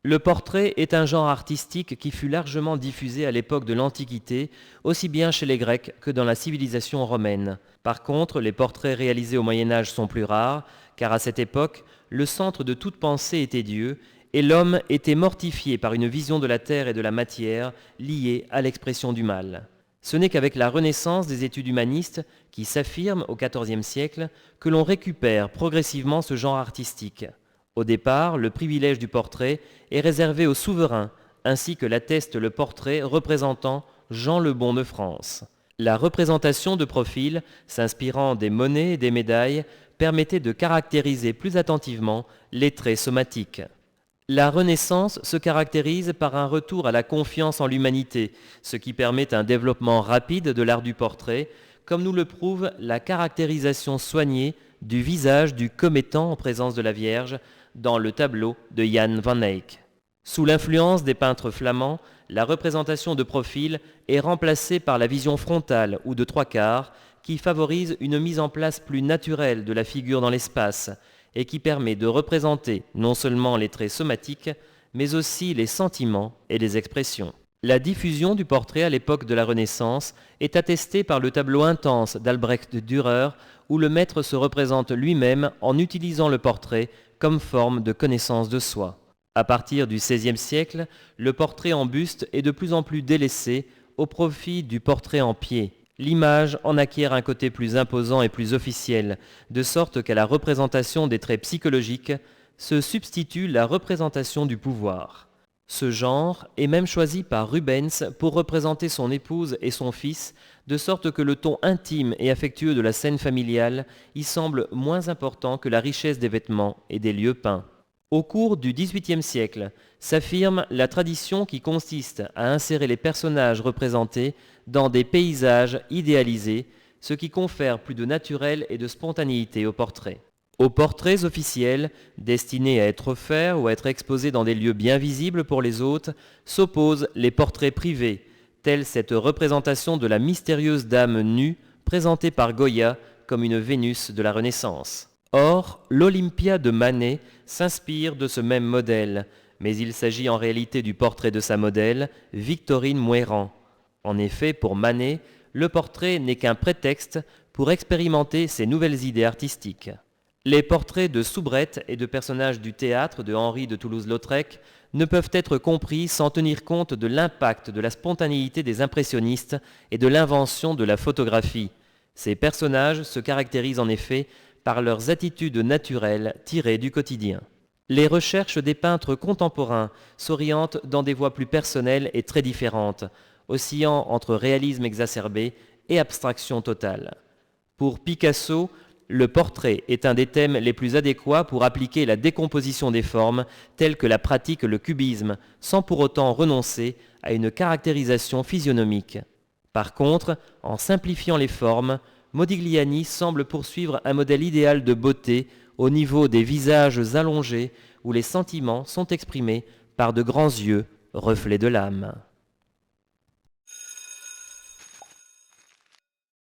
Le portrait est un genre artistique qui fut largement diffusé à l'époque de l'Antiquité, aussi bien chez les Grecs que dans la civilisation romaine. Par contre, les portraits réalisés au Moyen Âge sont plus rares, car à cette époque, le centre de toute pensée était Dieu, et l'homme était mortifié par une vision de la terre et de la matière liée à l'expression du mal. Ce n'est qu'avec la renaissance des études humanistes, qui s'affirment au XIVe siècle, que l'on récupère progressivement ce genre artistique. Au départ, le privilège du portrait est réservé aux souverains, ainsi que l'atteste le portrait représentant Jean le Bon de France. La représentation de profil, s'inspirant des monnaies et des médailles, permettait de caractériser plus attentivement les traits somatiques. La Renaissance se caractérise par un retour à la confiance en l'humanité, ce qui permet un développement rapide de l'art du portrait, comme nous le prouve la caractérisation soignée du visage du commettant en présence de la Vierge dans le tableau de Jan van Eyck. Sous l'influence des peintres flamands, la représentation de profil est remplacée par la vision frontale ou de trois quarts qui favorise une mise en place plus naturelle de la figure dans l'espace et qui permet de représenter non seulement les traits somatiques, mais aussi les sentiments et les expressions. La diffusion du portrait à l'époque de la Renaissance est attestée par le tableau intense d'Albrecht Dürer où le maître se représente lui-même en utilisant le portrait comme forme de connaissance de soi. À partir du XVIe siècle, le portrait en buste est de plus en plus délaissé au profit du portrait en pied. L'image en acquiert un côté plus imposant et plus officiel, de sorte qu'à la représentation des traits psychologiques se substitue la représentation du pouvoir. Ce genre est même choisi par Rubens pour représenter son épouse et son fils, de sorte que le ton intime et affectueux de la scène familiale y semble moins important que la richesse des vêtements et des lieux peints. Au cours du XVIIIe siècle, s'affirme la tradition qui consiste à insérer les personnages représentés dans des paysages idéalisés, ce qui confère plus de naturel et de spontanéité au portrait. Aux portraits officiels, destinés à être offerts ou à être exposés dans des lieux bien visibles pour les hôtes, s'opposent les portraits privés, telle cette représentation de la mystérieuse dame nue présentée par Goya comme une Vénus de la Renaissance. Or, l'Olympia de Manet s'inspire de ce même modèle, mais il s'agit en réalité du portrait de sa modèle, Victorine Moirand. En effet, pour Manet, le portrait n'est qu'un prétexte pour expérimenter ses nouvelles idées artistiques. Les portraits de soubrettes et de personnages du théâtre de Henri de Toulouse-Lautrec ne peuvent être compris sans tenir compte de l'impact de la spontanéité des impressionnistes et de l'invention de la photographie. Ces personnages se caractérisent en effet par leurs attitudes naturelles tirées du quotidien. Les recherches des peintres contemporains s'orientent dans des voies plus personnelles et très différentes, oscillant entre réalisme exacerbé et abstraction totale. Pour Picasso, le portrait est un des thèmes les plus adéquats pour appliquer la décomposition des formes telle que la pratique le cubisme, sans pour autant renoncer à une caractérisation physionomique. Par contre, en simplifiant les formes, Modigliani semble poursuivre un modèle idéal de beauté au niveau des visages allongés où les sentiments sont exprimés par de grands yeux, reflets de l'âme.